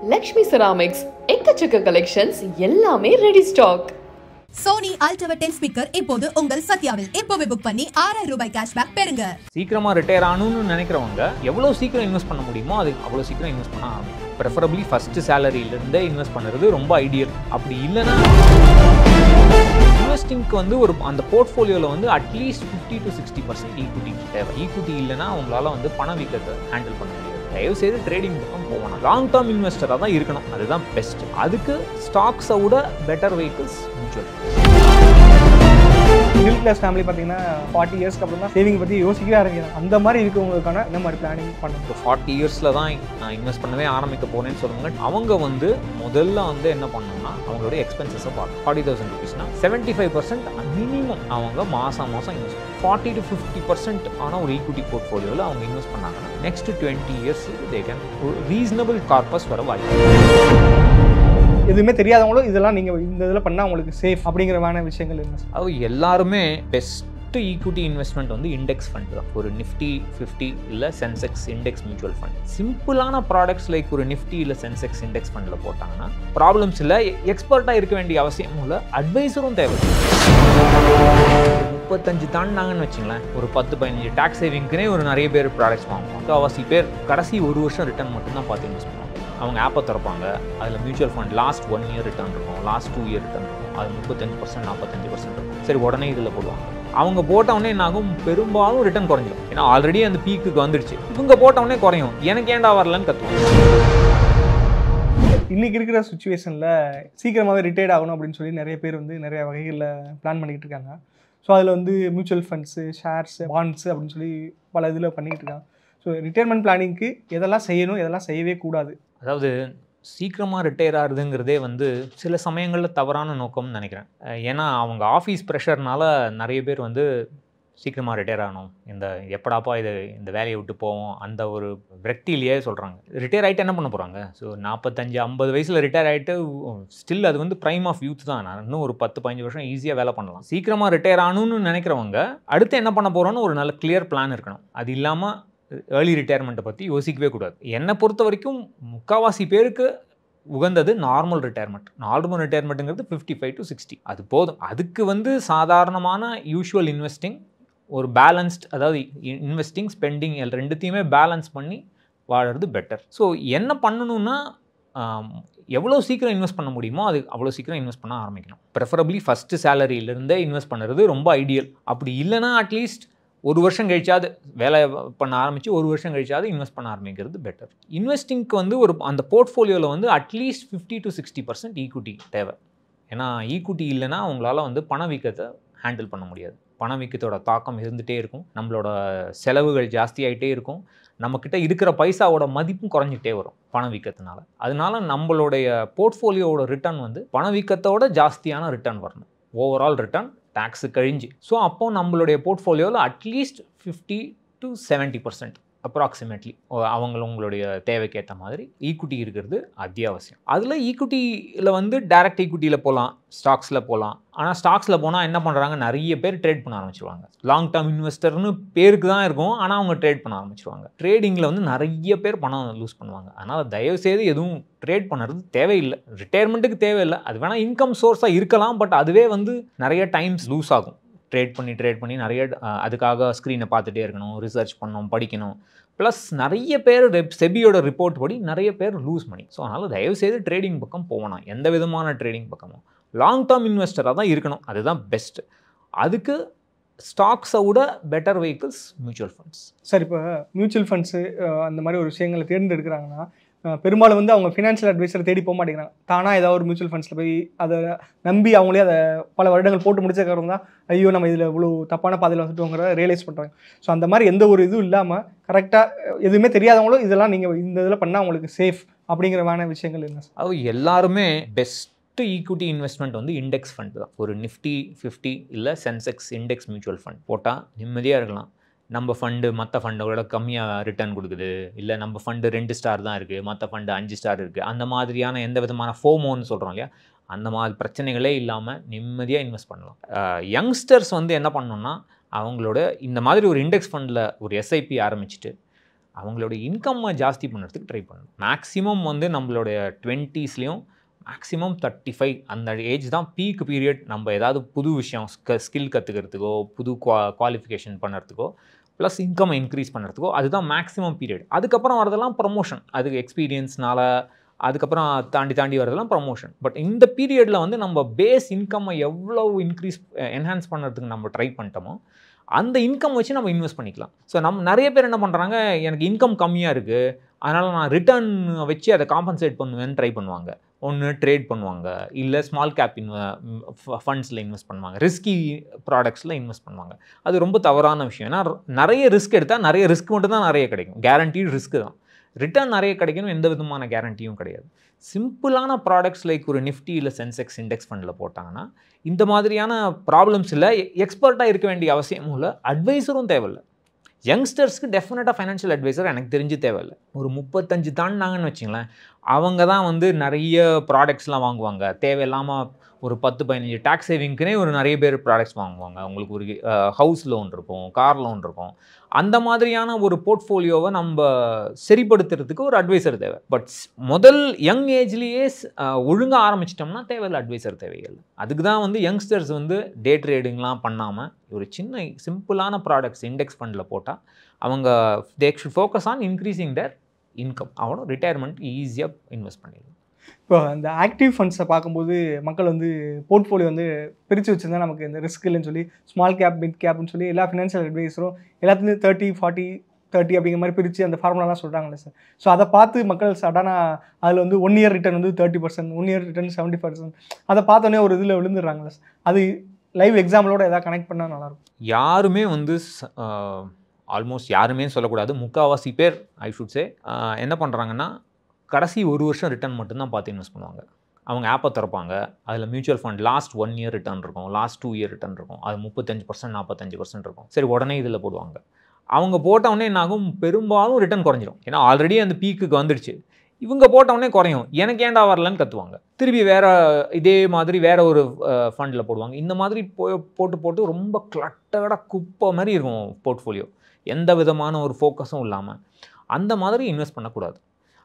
Lakshmi Ceramics, எக்கச்சக்க collections எல்லாமே ready stock. Sony Altiva 10 speaker இப்போது உங்கள் சத்யாவில் இப்போவே புக் பண்ணி 6000 ரூபாய் கேஷ்பேக் பெறுங்க. சீக்கிரமா ரிட்டையர் ஆகணும்னு நினைக்கிறவங்க எவ்வளவு சீக்கிரம் இன்வெஸ்ட் பண்ண முடியுமோ அது அவ்வளவு சீக்கிரம் இன்வெஸ்ட் பண்ண ஆரம்பிக்கும். ப்ரெஃபரபிளி ஃபர்ஸ்ட் சேலரியில இருந்தே இன்வெஸ்ட் பண்றது ரொம்ப ஐடியல். அப்படி இல்லைன்னா இன்வெஸ்டிங்க்கு வந்து ஒரு அந்த போர்ட்ஃபோலியோல வந்து அட்லீஸ்ட் 50 to 60% ஈக்விட்டி தேவை. ஈக்விட்டி இல்லைன்னா அவங்களால வந்து பணவீக்கத்தை ஹேண்டில் பண்ண முடியாது. தயவு செய்து ட்ரேடிங் பக்கம் போகணும். லாங் டேர்ம் இன்வெஸ்டராக தான் இருக்கணும், அதுதான் பெஸ்ட். அதுக்கு ஸ்டாக்ஸை விட better vehicles mutual. Middle class family பார்த்தீங்கன்னா 40 இயர்ஸ்க்கு அப்புறம் தான் சேவிங் பற்றி யோசிக்கவே ஆரம்பிக்கிறாங்க. அந்த மாதிரி இருக்கவங்களுக்கான என்ன மாதிரி பிளானிங் பண்ணணும்? 40 இயர்ஸில் தான் நான் இன்வெஸ்ட் பண்ணவே ஆரம்பிக்க போகிறேன்னு சொல்லுவாங்க. அவங்க வந்து முதல்ல வந்து என்ன பண்ணணும்னா அவங்களுடைய எக்ஸ்பென்சஸை பார்க்கணும். 40,000 ருபீஸ்னா 75% மினிமம் அவங்க மாதம் இன்வெஸ்ட் பண்ணணும். 40 to 50% ஆன ஒரு ஈக்விட்டி போர்ட்ஃபோலியோவில் அவங்க இன்வெஸ்ட் பண்ணாங்கன்னா next 20 years they can reasonable corpus வர வாய்ப்பு. எதுவுமே தெரியாதவங்களும் இதெல்லாம் நீங்கள் இந்த இதில் பண்ணால் உங்களுக்கு சேஃப் அப்படிங்கிறமான விஷயங்கள் என்ன? அது எல்லாருமே பெஸ்ட் ஈக்விட்டி இன்வெஸ்ட்மெண்ட் வந்து இண்டெக்ஸ் ஃபண்ட் தான். ஒரு நிஃப்டி 50 இல்லை சென்செக்ஸ் இண்டெக்ஸ் மியூச்சுவல் ஃபண்ட். சிம்பிளான ப்ராடக்ட்ஸ் லைக் ஒரு நிஃப்டி இல்லை சென்செக்ஸ் இண்டெக்ஸ் ஃபண்டில் போட்டாங்கன்னா ப்ராப்ளம்ஸ் இல்லை. எக்ஸ்பர்ட்டாக இருக்க வேண்டிய அவசியமும் இல்லை, அட்வைஸரும் தேவை. 35 தாண்டினாங்கன்னு வச்சுங்களேன், ஒரு 10-15 டேக்ஸ் சேவிங்க்குனே ஒரு நிறைய பேர் ப்ராடக்ட்ஸ் வாங்குவாங்க. அவசி பேர் கடைசி ஒரு வருஷம் ரிட்டர்ன் மட்டும்தான் பார்த்து இன்வெஸ்ட் பண்ணுவாங்க. அவங்க ஆப்பை திறப்பாங்க, அதில் mutual fund last 1 year return இருக்கும், லாஸ்ட் 2 இயர் ரிட்டர்ன் இருக்கும். அது 35% 45% இருக்கும். சரி, உடனே இதில் போடுவாங்க. அவங்க போட்டவுடனே என்னாகும், பெரும்பாலும் ரிட்டர்ன் குறைஞ்சிடும். ஏன்னா ஆல்ரெடி அந்த பீக்குக்கு வந்துடுச்சு. இவங்க போட்டவுடனே குறையும், எனக்கு ஏன்டா வரலன்னு கற்றுவாங்க. இன்றைக்கி இருக்கிற சுச்சுவேஷனில் சீக்கிரமாகவே ரிட்டையர்ட் ஆகணும் அப்படின்னு சொல்லி நிறைய பேர் வந்து நிறைய வகைகளில் பிளான் பண்ணிக்கிட்டு இருக்காங்க. ஸோ அதில் வந்து மியூச்சுவல் ஃபண்ட்ஸு, ஷேர்ஸு, பாண்ட்ஸு அப்படின்னு சொல்லி பல இதில் பண்ணிக்கிட்டு இருக்காங்க. ஸோ ரிட்டையர்மெண்ட் பிளானிங்க்கு எதெல்லாம் செய்யணும், எதெல்லாம் செய்யவே கூடாது? அதாவது சீக்கிரமாக ரிட்டையர் ஆகுதுங்கிறதே வந்து சில சமயங்களில் தவறான நோக்கம்னு நினைக்கிறேன். ஏன்னா அவங்க ஆஃபீஸ் ப்ரெஷர்னால நிறைய பேர் வந்து சீக்கிரமாக ரிட்டையர் ஆகணும், எப்படாப்பா இந்த வேலையை விட்டு போவோம் அந்த ஒரு விரக்தியிலேயே சொல்கிறாங்க. ரிட்டையர் ஆகிட்டு என்ன பண்ண போகிறாங்க? ஸோ 45-50 வயசில் ரிட்டையர் ஆகிட்டு ஸ்டில் அது வந்து ப்ரைம் ஆஃப் யூத் தான். நான் இன்னும் ஒரு 10-15 வருஷம் ஈஸியாக வேலை பண்ணலாம். சீக்கிரமாக ரிட்டையர் ஆகணும்னு நினைக்கிறவங்க அடுத்து என்ன பண்ண போகிறோன்னு ஒரு நல்ல கிளியர் பிளான் இருக்கணும். அது இல்லாமல் ஏர்லி ரிட்டையர்மெண்ட்டை பற்றி யோசிக்கவே கூடாது. என்னை பொறுத்த வரைக்கும் முக்கால்வாசி பேருக்கு உகந்தது நார்மல் ரிட்டையர்மெண்ட். நார்மல் ரிட்டையர்மெண்ட்டுங்கிறது 55 to 60 அது போதும். அதுக்கு வந்து சாதாரணமான யூஷுவல் இன்வெஸ்டிங், ஒரு பேலன்ஸ்ட், அதாவது இன்வெஸ்டிங் ஸ்பெண்டிங் ரெண்டுத்தையுமே பேலன்ஸ் பண்ணி வாழறது பெட்டர். ஸோ என்ன பண்ணணும்னா எவ்வளோ சீக்கிரம் இன்வெஸ்ட் பண்ண முடியுமோ அது அவ்வளோ சீக்கிரம் இன்வெஸ்ட் பண்ண ஆரம்பிக்கணும். ப்ரெஃபரபிளி ஃபஸ்ட்டு சேலரியிலேருந்தே இன்வெஸ்ட் பண்ணுறது ரொம்ப ஐடியல். அப்படி இல்லைனா அட்லீஸ்ட் ஒரு வருஷம் கழிச்சாவது வேலை பண்ண ஆரம்பித்து ஒரு வருஷம் கழிச்சாவது இன்வெஸ்ட் பண்ண ஆரம்பிக்கிறது பெட்டர். இன்வெஸ்டிங்க்கு வந்து அந்த போர்ட்ஃபோலியோவில் வந்து அட்லீஸ்ட் 50 to 60% ஈக்விட்டி தேவை. ஏன்னா ஈக்விட்டி இல்லைன்னா அவங்களால வந்து பணவீக்கத்தை ஹேண்டில் பண்ண முடியாது. பணவீக்கத்தோட தாக்கம் இருந்துகிட்டே இருக்கும், நம்மளோட செலவுகள் ஜாஸ்தியாகிட்டே இருக்கும், நம்மக்கிட்ட இருக்கிற பைசாவோட மதிப்பும் குறைஞ்சிட்டே வரும் பணவீக்கத்தினால. அதனால நம்மளுடைய போர்ட்ஃபோலியோட ரிட்டர்ன் வந்து பணவீக்கத்தோட ஜாஸ்தியான ரிட்டர்ன் வரணும், ஓவரால் ரிட்டர்ன் டேக்ஸு கழிஞ்சு. ஸோ அப்போ நம்மளுடைய போர்ட்ஃபோலியோவில் அட்லீஸ்ட் 50 to 70% அப்ராக்சிமேட்லி அவங்களுடைய தேவைக்கேற்ற மாதிரி ஈக்விட்டி இருக்கிறது அத்தியாவசியம். அதில் ஈக்விட்டியில் வந்து டைரக்ட் ஈக்விட்டியில் போகலாம், ஸ்டாக்ஸில் போகலாம். ஆனால் ஸ்டாக்ஸில் போனால் என்ன பண்ணுறாங்க, நிறைய பேர் ட்ரேட் பண்ண ஆரம்பிச்சிருவாங்க. லாங் டேர்ம் இன்வெஸ்டர்னு பேருக்கு தான் இருக்கும், ஆனால் அவங்க ட்ரேட் பண்ண ஆரம்பிச்சிருவாங்க. ட்ரேடிங்கில் வந்து நிறைய பேர் பணம் லூஸ் பண்ணுவாங்க. அதனால் தயவுசெய்து எதுவும் ட்ரேட் பண்ணுறது தேவையில்லை. ரிட்டையர்மெண்ட்டுக்கு தேவையில்லை, அது வேணால் இன்கம் சோர்ஸாக இருக்கலாம். பட் அதுவே வந்து நிறைய டைம்ஸ் லூஸ் ஆகும். ட்ரேட் பண்ணி நிறைய அதுக்காக ஸ்க்ரீனை பார்த்துட்டே இருக்கணும், ரிசர்ச் பண்ணணும், படிக்கணும். ப்ளஸ் நிறைய பேர் செபியோட ரிப்போர்ட் படி நிறைய பேர் லூஸ் பண்ணி. ஸோ அதனால் தயவுசெய்து ட்ரேடிங் பக்கம் போகணும். எந்த விதமான ட்ரேடிங் பக்கமும் லாங் டேர்ம் இன்வெஸ்டராக தான் இருக்கணும், அதுதான் பெஸ்ட்டு. அதுக்கு ஸ்டாக்ஸை விட better vehicles mutual funds. Sir, இப்போ மியூச்சுவல் ஃபண்ட்ஸு அந்த மாதிரி ஒரு விஷயங்களை தேர்ந்தெடுக்கிறாங்கன்னா பெரும்பாலும் வந்து அவங்க ஃபினான்ஷியல் அட்வைஸரை தேடி போக மாட்டேங்கிறாங்க. தானாக ஏதாவது ஒரு மியூச்சுவல் ஃபண்ட்ஸில் போய் அதை நம்பி அவங்களே அதை பல வருடங்கள் போட்டு முடிச்சதுக்கப்புறம் தான் ஐயோ நம்ம இதில் இவ்வளோ தப்பான பாதையில் வந்துட்டோங்கிற ரியலைஸ் பண்ணுறாங்க. ஸோ அந்த மாதிரி எந்த ஒரு இதுவும் இல்லாமல் கரெக்டாக எதுவுமே தெரியாதவங்களும் இதெல்லாம் நீங்கள் இந்த இதில் பண்ணால் அவங்களுக்கு சேஃப் அப்படிங்கிறமான விஷயங்கள் என்ன? அது எல்லாருமே பெஸ்ட் ஈக்விட்டி இன்வெஸ்ட்மெண்ட் வந்து இண்டெக்ஸ் ஃபண்ட் தான். ஒரு நிஃப்டி 50 இல்லை சென்செக்ஸ் இண்டெக்ஸ் மியூச்சுவல் ஃபண்ட் போட்டால் நிம்மதியாக இருக்கலாம். நம்ம ஃபண்டு மற்ற ஃபண்டோட கம்மியாக ரிட்டர்ன் கொடுக்குது, இல்லை நம்ம ஃபண்டு 2 ஸ்டார் தான் இருக்குது, மற்ற ஃபண்டு 5 ஸ்டார் இருக்குது, அந்த மாதிரியான எந்த விதமான ஃபோமோன்னு சொல்கிறோம் இல்லையா, அந்த மாதிரி பிரச்சனைகளே இல்லாமல் நிம்மதியாக இன்வெஸ்ட் பண்ணலாம். யங்ஸ்டர்ஸ் வந்து என்ன பண்ணணும்னா அவங்களோட இந்த மாதிரி ஒரு இண்டெக்ஸ் ஃபண்டில் ஒரு எஸ்ஐபி ஆரம்பிச்சுட்டு அவங்களோட இன்கம்மை ஜாஸ்தி பண்ணுறதுக்கு ட்ரை பண்ணணும். மேக்ஸிமம் வந்து நம்மளுடைய 20ஸ்லேயும் மேக்ஸிமம் 35 அந்த ஏஜ் தான் பீக் பீரியட். நம்ம ஏதாவது புது விஷயம் ஸ்கில் கற்றுக்கிறதுக்கோ புது குவாலிஃபிகேஷன் பண்ணுறதுக்கோ ப்ளஸ் இன்கம் இன்க்ரீஸ் பண்ணுறதுக்கோ அதுதான் மேக்ஸிமம் பீரியட். அதுக்கப்புறம் வரதெல்லாம் ப்ரமோஷன், அதுக்கு எக்ஸ்பீரியன்ஸ்னால அதுக்கப்புறம் தாண்டி வரதெல்லாம் ப்ரமோஷன். பட் இந்த பீரியடில் வந்து நம்ம பேஸ் இன்கம்மை எவ்வளோ என்ஹான்ஸ் பண்ணுறதுக்கு நம்ம ட்ரை பண்ணிட்டோமோ அந்த இன்கம் வச்சு நம்ம இன்வெஸ்ட் பண்ணிக்கலாம். ஸோ நம்ம நிறைய பேர் என்ன பண்ணுறாங்க, எனக்கு இன்கம் கம்மியாக இருக்குது அதனால் நான் ரிட்டர்ன் வச்சு அதை காம்பன்சேட் பண்ணுவேன்னு ட்ரை பண்ணுவாங்க. ஒன்று ட்ரேட் பண்ணுவாங்க, இல்லை ஸ்மால் கேப் ஃபண்ட்ஸில் இன்வெஸ்ட் பண்ணுவாங்க, ரிஸ்கி ப்ராடக்ட்ஸில் இன்வெஸ்ட் பண்ணுவாங்க. அது ரொம்ப தவறான விஷயம். ஏன்னா நிறைய ரிஸ்க் எடுத்தால் நிறைய ரிஸ்க் மட்டும் தான் நிறைய கிடைக்கும், கேரண்டீடு ரிஸ்க்கு தான். ரிட்டர்ன் நிறைய கிடைக்கணும் எந்த விதமான கேரண்டியும் கிடையாது. சிம்பிளான ப்ராடக்ட்ஸ் லைக் ஒரு நிஃப்டி இல்லை சென்செக்ஸ் இண்டெக்ஸ் ஃபண்டில் போட்டாங்கன்னா இந்த மாதிரியான ப்ராப்ளம்ஸ் இல்லை. எக்ஸ்பர்ட்டாக இருக்க வேண்டிய அவசியமும் இல்லை, அட்வைஸரும் தேவையில்லை. யங்ஸ்டர்ஸ்க்கு டெஃபினட்டாக ஃபைனான்ஷியல் அட்வைசர் எனக்கு தெரிஞ்சு தேவையில்லை. ஒரு 35 தாண்டினாங்கன்னு வச்சுங்களேன், அவங்க தான் வந்து நிறைய ப்ராடக்ட்ஸ்லாம் வாங்குவாங்க. தேவையில்லாமல் ஒரு 10-15 டேக்ஸ் சேவிங்க்குனே ஒரு நிறைய பேர் ப்ராடக்ட்ஸ் வாங்குவாங்க. அவங்களுக்கு ஒரு ஹவுஸ் லோன் இருக்கும், கார் லோன் இருக்கும். அந்த மாதிரியான ஒரு போர்ட்ஃபோலியோவை நம்ம சரிப்படுத்துறதுக்கு ஒரு அட்வைசர் தேவை. பட் முதல் யங் ஏஜ்லேயே ஒழுங்காக ஆரம்பிச்சிட்டோம்னா தேவையில்லை, அட்வைசர் தேவையில்லை. அதுக்கு தான் வந்து யங்ஸ்டர்ஸ் வந்து டே ட்ரேடிங்லாம் பண்ணாமல் ஒரு சின்ன சிம்பிளான ப்ராடக்ட்ஸ் இண்டெக்ஸ் ஃபண்டில் போட்டால் அவங்க they should focus on increasing their income. அவனும் ரிட்டையர்மெண்ட் ஈஸியாக இன்வெஸ்ட் பண்ணிடலாம். இப்போ இந்த ஆக்டிவ் ஃபண்ட்ஸை பார்க்கும்போது மக்கள் வந்து போர்ட்ஃபோலியோ வந்து பிரித்து வச்சுருந்தா நமக்கு இந்த ரிஸ்க் இல்லைன்னு சொல்லி ஸ்மால் கேப் மிட் கேப்னு சொல்லி எல்லா ஃபினான்ஷியல் அட்வைஸரும் எல்லாத்துலேயும் 30-40-30 அப்படிங்கிற மாதிரி பிரித்து அந்த ஃபார்முலாலாம் சொல்கிறாங்களே சார். ஸோ அதை பார்த்து மக்கள் சடனாக அதில் வந்து 1 இயர் ரிட்டர்ன் வந்து 30%, 1 இயர் ரிட்டர்ன் 70%, அதை பார்த்தோன்னே ஒரு இதில் விழுந்துடுறாங்களே சார். அது லைவ் எக்ஸாம்பிளோட எதாவது கனெக்ட் பண்ணால் நல்லாயிருக்கும். யாருமே வந்து ஆல்மோஸ்ட் யாருமே சொல்லக்கூடாது, முக்கால்வாசி பேர் ஐ ஷுட் சே என்ன பண்ணுறாங்கன்னா கடைசி 1 வருஷம் ரிட்டர்ன் மட்டும்தான் பார்த்து இன்வெஸ்ட் பண்ணுவாங்க. அவங்க ஆப்பை திறப்பாங்க, அதில் mutual fund last 1 year return இருக்கும், லாஸ்ட் 2 இயர் ரிட்டர்ன் இருக்கும், அது 35% 45% இருக்கும். சரி உடனே இதில் போடுவாங்க. அவங்க போட்டவுடனே என்னாகும், பெரும்பாலும் ரிட்டர்ன் குறைஞ்சிரும். ஏன்னா ஆல்ரெடி அந்த பீக்குக்கு வந்துடுச்சு. இவங்க போட்டவுடனே குறையும், எனக்கு ஏன்டா வரலன்னு கத்துவாங்க. திருப்பி வேறு இதே மாதிரி வேறு ஒரு ஃபண்டில் போடுவாங்க. இந்த மாதிரி போட்டு ரொம்ப கிளட்டடாக குப்பை மாதிரி இருக்கும் போர்ட்ஃபோலியோ, எந்த விதமான ஒரு ஃபோக்கஸும் இல்லாமல். அந்த மாதிரி இன்வெஸ்ட் பண்ணக்கூடாது.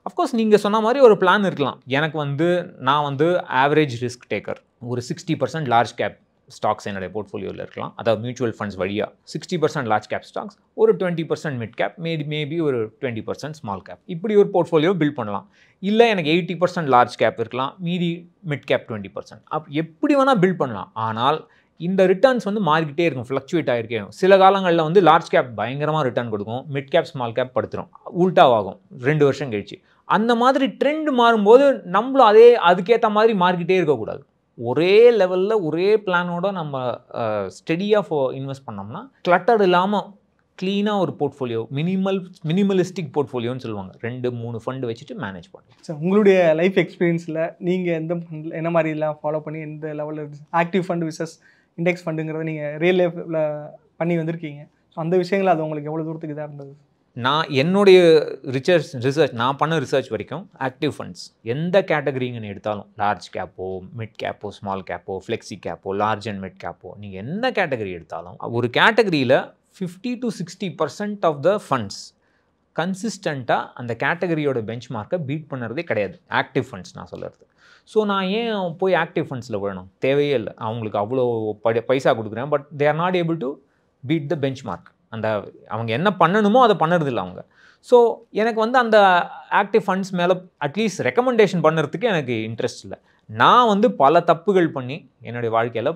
அஃப்கோர்ஸ் நீங்கள் சொன்ன மாதிரி ஒரு பிளான் இருக்கலாம். எனக்கு வந்து நான் வந்து ஆவரேஜ் ரிஸ்க் டேக்கர், ஒரு 60% லார்ஜ் கேப் ஸ்டாக்ஸ் என்னுடைய போர்ட்ஃபோலியோவில் இருக்கலாம். அதாவது மியூச்சுவல் ஃபண்ட்ஸ் வழியாக 60% லார்ஜ் கேப் ஸ்டாக்ஸ், ஒரு 20% மிட் கேப், மேபி ஒரு 20% ஸ்மால் கேப், இப்படி ஒரு போர்ட்ஃபோலியோ பில்ட் பண்ணலாம். இல்லை எனக்கு 80% லார்ஜ் கேப் இருக்கலாம், மீதி மிட் கேப் 20%. எப்படி வேணால் பில்ட் பண்ணலாம். ஆனால் இந்த ரிட்டர்ன்ஸ் வந்து மாறிக்கிட்டே இருக்கும், ஃப்ளக்சுவேட் ஆகிருக்கே இருக்கும். சில காலங்களில் வந்து லார்ஜ் கேப் பயங்கரமாக ரிட்டர்ன் கொடுக்கும், மிட் கேப் ஸ்மால் கேப் படுத்துரும், உல்ட்டாவாகும் 2 வருஷம் கழிச்சு. அந்த மாதிரி ட்ரெண்ட் மாறும்போது நம்மளும் அதுக்கேற்ற மாதிரி மாறிக்கிட்டே இருக்கக்கூடாது. ஒரே லெவலில் ஒரே பிளானோட நம்ம ஸ்டெடியாக இன்வெஸ்ட் பண்ணோம்னா கிளட்டர் இல்லாமல் க்ளீனாக ஒரு போர்ட்ஃபோலியோ, மினிமலிஸ்டிக் போர்ட்ஃபோலியோன்னு சொல்லுவாங்க, 2-3 ஃபண்டு வச்சுட்டு மேனேஜ் பண்ணுங்க. சார் உங்களுடைய லைஃப் எக்ஸ்பீரியன்ஸில் நீங்கள் எந்த ஃபண்டில் என்ன மாதிரிலாம் ஃபாலோ பண்ணி எந்த லெவலில் ஆக்டிவ் ஃபண்டு விசஸ் இண்டெக்ஸ் ஃபண்டுங்கிறத நீங்கள் ரியல் லைஃப்பில் பண்ணி வந்திருக்கீங்க. ஸோ அந்த விஷயங்கள் அது உங்களுக்கு எவ்வளோ தூரத்துக்கு இதாக இருந்தது? நான் என்னுடைய ரிசர்ச் நான் பண்ண ரிசர்ச் வரைக்கும் ஆக்டிவ் ஃபண்ட்ஸ் எந்த கேட்டகரிங்கன்னு எடுத்தாலும், லார்ஜ் கேப்போ, மிட் கேப்போ, ஸ்மால் கேப்போ, ஃப்ளெக்ஸி கேப்போ, லார்ஜ் அண்ட் மிட் கேப்போ, நீங்கள் எந்த கேட்டகரி எடுத்தாலும் ஒரு கேட்டகரியில் 50-60% ஆஃப் த ஃபண்ட்ஸ் கன்சிஸ்டண்ட்டாக அந்த கேட்டகரியோட பெஞ்ச் மார்க்கை பீட் பண்ணுறதே கிடையாது ஆக்டிவ் ஃபண்ட்ஸ் நான் சொல்கிறது. ஸோ நான் ஏன் போய் ஆக்டிவ் ஃபண்ட்ஸில் விழணும், தேவையே இல்லை. அவங்களுக்கு அவ்வளோ பைசா கொடுக்குறேன், but they are not able to beat the benchmark. அந்த அவங்க என்ன பண்ணணுமோ அதை பண்ணுறதில்ல அவங்க. ஸோ எனக்கு வந்து அந்த ஆக்டிவ் ஃபண்ட்ஸ் மேலே அட்லீஸ்ட் ரெக்கமெண்டேஷன் பண்ணுறதுக்கு எனக்கு இன்ட்ரெஸ்ட் இல்லை. நான் வந்து பல தப்புகள் பண்ணி என்னுடைய வாழ்க்கையில்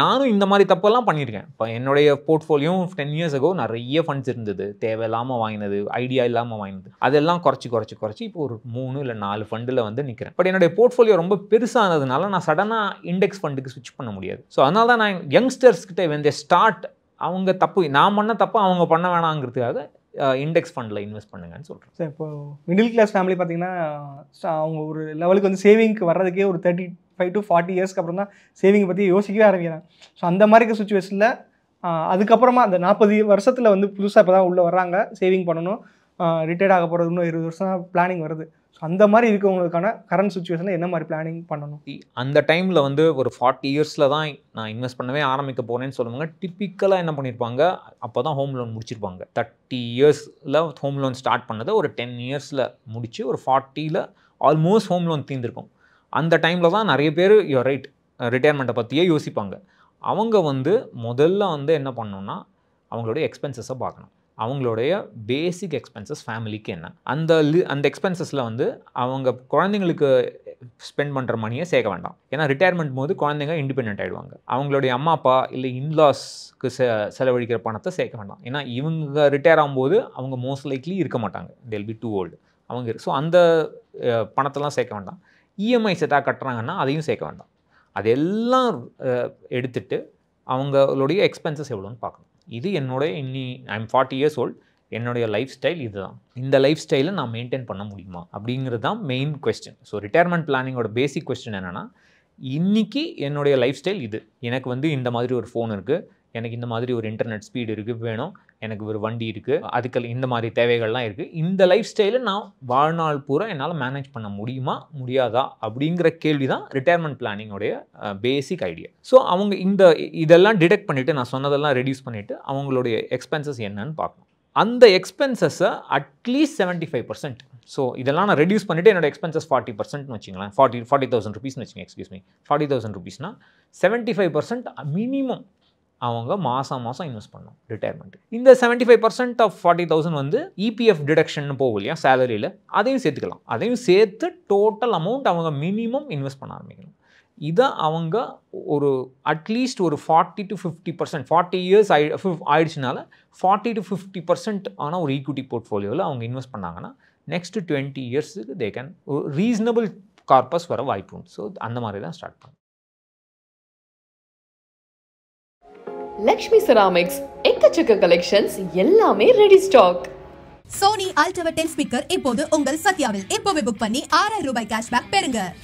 நானும் இந்த மாதிரி தப்பெல்லாம் பண்ணியிருக்கேன். இப்போ என்னுடைய போர்ட்ஃபோலியோ 10 years ago நிறைய ஃபண்ட்ஸ் இருந்தது, தேவையில்லாமல் வாங்கினது, ஐடியா இல்லாமல் வாங்கினது, அதெல்லாம் குறைச்சி இப்போ ஒரு 3 இல்லை 4 ஃபண்டில் வந்து நிற்கிறேன். பட் என்னுடைய போர்ட்ஃபோலியோ ரொம்ப பெருசானதுனால நான் சடனாக இண்டெக்ஸ் ஃபண்டுக்கு ஸ்விட்ச் பண்ண முடியாது. ஸோ அதனால தான் நான் யங்ஸ்டர்ஸ்கிட்ட வந்து ஸ்டார்ட் அவங்க நான் பண்ண தப்பு அவங்க பண்ண வேணாங்கிறதுக்காக இண்டெக்ஸ் ஃபண்டில் இன்வெஸ்ட் பண்ணுங்கன்னு சொல்கிறேன். சார் இப்போ மிடில் கிளாஸ் ஃபேமிலி பார்த்தீங்கன்னா அவங்க ஒரு லெவலுக்கு வந்து சேவிங்க்கு வர்றதுக்கே ஒரு 35-40 இயர்ஸ்க்கு அப்புறம் தான் சேவிங்கை பற்றி யோசிக்கவே ஆரம்பிக்கிறாங்க. ஸோ அந்த மாதிரி சுச்சுவேஷனில் அதுக்கப்புறமா அந்த 40 வருஷத்தில் வந்து புதுசாக இப்போ தான் உள்ளே வர்றாங்க, சேவிங் பண்ணணும், ரிட்டையர்ட் ஆக போகிறது இன்னும் 20 வருஷம் தான் பிளானிங் வருது. ஸோ அந்த மாதிரி இருக்கவங்களுக்கான கரண்ட் சுச்சுவேஷனில் என்ன மாதிரி பிளானிங் பண்ணணும்? அந்த டைமில் வந்து ஒரு 40 இயர்ஸில் தான் நான் இன்வெஸ்ட் பண்ணவே ஆரம்பிக்க போகிறேன்னு சொல்லுவாங்க. டிப்பிக்கலாக என்ன பண்ணியிருப்பாங்க, அப்போ தான் ஹோம் லோன் முடிச்சிருப்பாங்க. 30 இயர்ஸில் ஹோம் லோன் ஸ்டார்ட் பண்ணதை ஒரு 10 இயர்ஸில் முடித்து ஒரு 40ல் ஆல்மோஸ்ட் ஹோம் லோன் தீர்ந்துருக்கும். அந்த டைமில் தான் நிறைய பேர் ரைட் ரிட்டையர்மெண்ட்டை பற்றியே யோசிப்பாங்க. அவங்க வந்து முதல்ல வந்து என்ன பண்ணணும்னா அவங்களுடைய எக்ஸ்பென்சஸை பார்க்கணும். அவங்களுடைய பேசிக் எக்ஸ்பென்சஸ் ஃபேமிலிக்கு என்ன, அந்த எக்ஸ்பென்சஸில் வந்து அவங்க குழந்தைங்களுக்கு ஸ்பெண்ட் பண்ணுற மணியை சேர்க்க வேண்டாம். ஏன்னா ரிட்டையர்மெண்ட் போது குழந்தைங்க இண்டிபெண்ட் ஆகிடுவாங்க. அவங்களுடைய அம்மா அப்பா இல்லை இன்லாஸ்க்கு செலவழிக்கிற பணத்தை சேர்க்க வேண்டாம். ஏன்னா இவங்க ரிட்டையர் ஆகும்போது அவங்க மோஸ்ட் லைக்லி இருக்க மாட்டாங்க, they'll be too old. அவங்க ஸோ அந்த பணத்தெல்லாம் சேர்க்க வேண்டாம். இஎம்ஐஸ் எதாவது கட்டுறாங்கன்னா அதையும் சேர்க்க வேண்டாம். அதெல்லாம் எடுத்துகிட்டு அவங்களுடைய எக்ஸ்பென்சஸ் எவ்வளோன்னு பார்க்கணும். இது என்னுடைய ஐம் 40 years old, என்னுடைய லைஃப் ஸ்டைல் இதுதான். இந்த லைஃப் ஸ்டைலை நான் மெயின்டைன் பண்ண முடியுமா அப்படிங்கிறது தான் மெயின் கொஸ்டின். ஸோ ரிட்டையர்மெண்ட் பிளானிங்கோட பேசிக் கொஸ்டின் என்னென்னா, இன்றைக்கி என்னுடைய லைஃப் ஸ்டைல் இது. எனக்கு வந்து இந்த மாதிரி ஒரு ஃபோன் இருக்குது, எனக்கு இந்த மாதிரி ஒரு இன்டர்நெட் ஸ்பீடு இருக்குது வேணும், எனக்கு ஒரு வண்டி இருக்குது, அதுக்கு இந்த மாதிரி தேவைகள்லாம் இருக்குது. இந்த லைஃப் ஸ்டைலை நான் வாழ்நாள் பூரா என்னால் மேனேஜ் பண்ண முடியுமா முடியாதா அப்படிங்கிற கேள்வி தான் ரிட்டையர்மெண்ட் பிளானிங்கோடைய பேசிக் ஐடியா. ஸோ அவங்க இதெல்லாம் டிடெக்ட் பண்ணிவிட்டு, நான் சொன்னதெல்லாம் ரெடியூஸ் பண்ணிவிட்டு அவங்களுடைய எக்ஸ்பென்சஸ் என்னன்னு பார்க்கணும். அந்த எக்ஸ்பென்சஸை அட்லீஸ்ட் 75%. ஸோ இதெல்லாம் நான் ரெடியூஸ் பண்ணிவிட்டு என்னோட எக்ஸ்பென்சஸ் 40%ன்னு வச்சுங்களேன், 40,000 ருபீஸ்னு வச்சுங்க, எக்ஸ்கியூஸ் மீ 40,000 ருபீஸ்னால் 75% மினிமம் அவங்க மாதம் இன்வெஸ்ட் பண்ணணும் ரிட்டையர்மெண்ட். இந்த 75% ஆஃப் 40,000 வந்து இபிஎஃப் டிடக்ஷன் போகும் இல்லையா சேலரியில், அதையும் சேர்த்துக்கலாம். அதையும் சேர்த்து டோட்டல் அமௌண்ட் அவங்க மினிமம் இன்வெஸ்ட் பண்ண ஆரம்பிக்கணும். இதை அவங்க ஒரு அட்லீஸ்ட் ஒரு 40 to 50%, 40 இயர்ஸ் ஆயிடுச்சுனால 40 to 50% ஆன ஒரு ஈக்விட்டி போர்ட்ஃபோலியோவில் அவங்க இன்வெஸ்ட் பண்ணாங்கன்னா நெக்ஸ்ட் 20 இயர்ஸுக்கு தே கேன் ரீசனபிள் கார்பஸ் வர வாய்ப்பு உண்டு. ஸோ அந்த மாதிரி தான் ஸ்டார்ட் பண்ணும். லக்ஷ்மி செராமிக்ஸ் எக்கச்சக்க கலெக்ஷன்ஸ், எல்லாமே ready stock. Sony ultra 10 speaker இப்போது உங்கள் சத்யாவில். இப்போவே புக் பண்ணி 6000 ரூபாய் கேஷ்பேக் பெறுங்க.